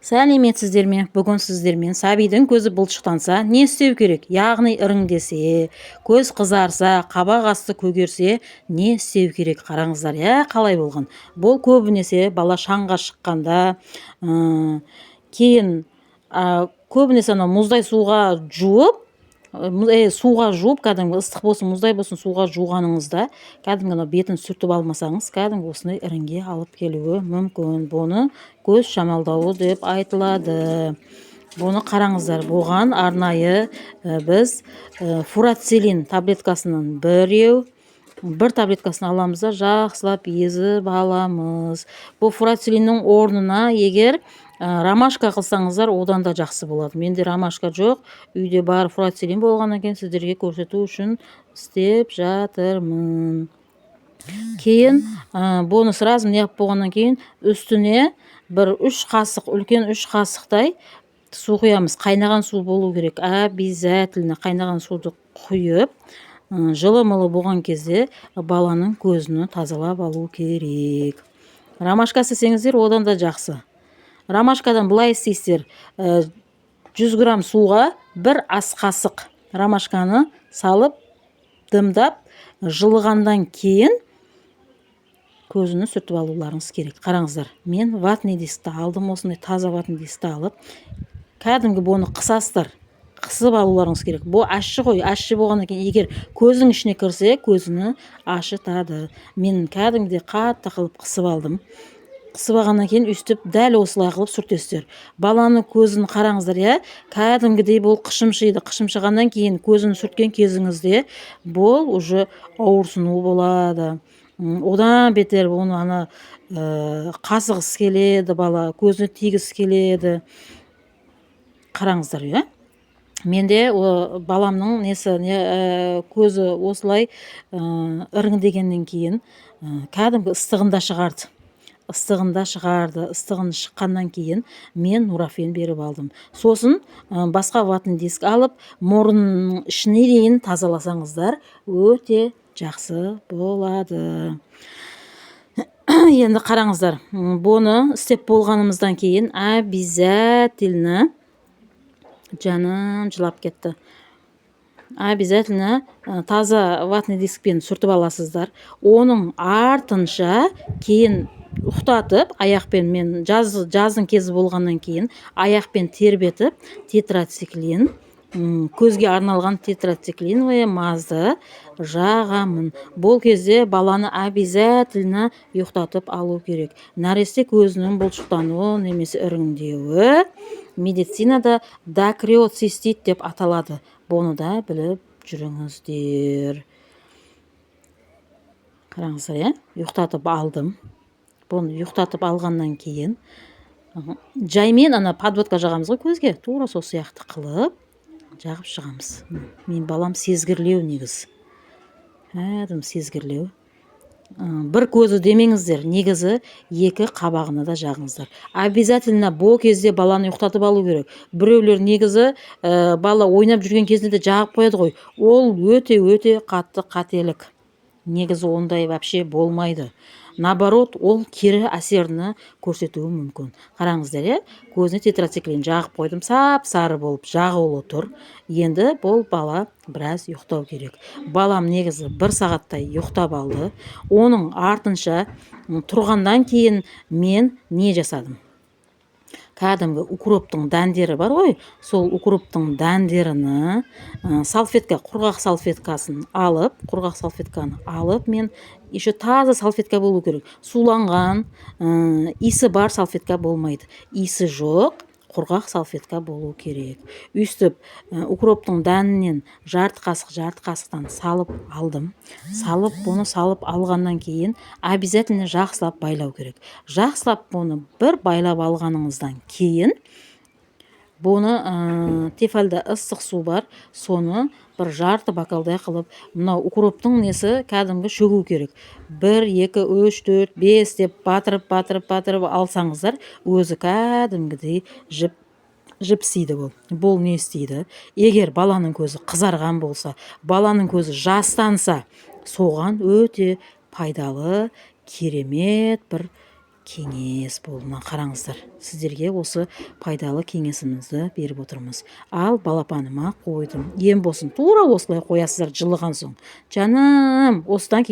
Сәлеметсіздер ме? Бүгін сіздермен сәбидің көзі бұлшықтанса не істеу керек? Яғни іріңдесе, көз қызарса, қабақ асты көгерсе не істеу керек? Қараңыздар, қалай болған? Бұл көбінесе бала шаңға шыққанда, кейін көбінесе мұздай суға жуып, кәдімгі ыстық болсын, мұздай болсын, суға жуғаныңызда кәдімгі бетін сүртіп алмасаңыз, кәдімгі осындай іріңге алып келуі мүмкін. Бұны көз шамалдауы деп айтылады. Бұны қараңыздар, бұған арнайы біз фурацилин таблеткасынан бір таблеткасын аламыз да жақсылап езіп аламыз. Бұл фурацилиннің орнына егер ромашка қылсаңыздар, одан да жақсы болады. Менде ромашка жоқ, үйде бар фурацилин болғаннан кейін сіздерге көрсету үшін істеп жатырмын. Кейін бұны сразу неғып болғаннан кейін үстіне бір 3 қасық, үлкен 3 қасықтай су құямыз. Қайнаған су болу керек. Обязательно қайнаған суды құйып, жылы-мылы болған кезде баланың көзіні тазалап алу керек. Ромашка істесеңіздер, одан да жақсы. Ромашкадан былай істейсіздер, 100 грамм суға 1 ас қасық ромашканы салып, дымдап, жылығандан кейін көзіні сүртіп алуларыңыз керек. Қараңыздар, мен ватный дискті алдым, осындай таза ватный дискті алып, кәдімгі бұны қысастыр, қысып алуларыңыз керек. Бұл ащы ғой, ащы болғаннан кейін егер көздің ішіне кірсе, көзіні ашытады. Мен кәдімгідей қатты қылып қысып алдым. Қысып алғаннан кейін үстіп дәл осылай қылып сүртесіздер. Баланы көзін қараңыздар, кәдімгідей бұл қышымшиды. Қышымшығаннан кейін көзін сүрткен кезіңізде бұл уже ауырсыну болады. Одан бетер оны қасығысы келеді, бала көзіне тигісі келеді. Қараңыздар, менде баламның көзі осылай іріңдегеннен кейін кәдімгі ыстығында шығарды. Ыстығын шыққаннан кейін мен нурофен беріп алдым. Сосын басқа ватный диск алып, мұрынның ішіне дейін тазаласаңыздар, өте жақсы болады. Енді қараңыздар, бұны істеп болғанымыздан кейін обязательно, жаным жылап кетті, обязательно таза ватный дискпен сүртіп аласыздар. Оның артынша кейін ұқтатып, аяқпен, мен жаздың кезі болғаннан кейін аяқпен тербетіп, тетрациклин, көзге арналған тетрациклиновая мазды жағамын. Бұл кезде баланы обязательно ұйықтатып алу керек. Нәресте көзінің бұлшықтануы немесе іріңдеуі медицинада дакриоцистит деп аталады. Бұны да біліп жүріңіздер. Қараңыздар, ұйықтатып алдым. Бұны ұйықтатып алғаннан кейін жаймен подводка жағамыз ғой көзге, тура сол сияқты қылып жағып шығамыз. Мен балам сезгірлеу негіз. Сезгірлеу. Бір көзі демеңіздер, негізі 2 қабағына да жағыңыздар. Обязательно бұл кезде баланы ұйықтатып алу керек. Біреулер негізі бала ойнап жүрген кезінде де жағып қояды ғой. Ол өте қатты қателік. Негізі ондай вообще болмайды. Наоборот, ол кері әсеріні көрсетуі мүмкін. Қараңыздар, көзіне тетрациклин жағып қойдым, сап-сары болып жағулы тұр. Енді бұл бала біраз ұйықтау керек. Балам негізі 1 сағаттай ұйықтап алды. Оның артынша тұрғандан кейін мен не жасадым? Кәдімгі укроптың дәндері бар ғой, сол укроптың дәндеріні құрғақ салфетканы алып, мен еще таза салфетка болу керек. Суланған, иісі бар салфетка болмайды. Иісі жоқ, құрғақ салфетка болу керек. Үстіп укроптың дәнінен жарты қасықтан салып алдым. Бұны салып алғаннан кейін обязательно жақсылап байлау керек. Жақсылап бұны бір байлап алғаныңыздан кейін бұны тефальда ыстық су бар, соны бір жарты бокалдай қылып, мынау укроптың кәдімгі шөгу керек. 1, 2, 3, 4, 5 деп батырып алсаңыздар, өзі кәдімгідей жіпсейді бұл. Бұл не істейді? Егер баланың көзі қызарған болса, баланың көзі жастанса, соған өте пайдалы, керемет бір кеңес болды. Мына қараңыздар, сіздерге осы пайдалы кеңесімізді беріп отырмыз. Ал балапаныма қойдым. Ем болсын, тура осылай қоясыздар жылыған соң. Жаным, осыдан кейін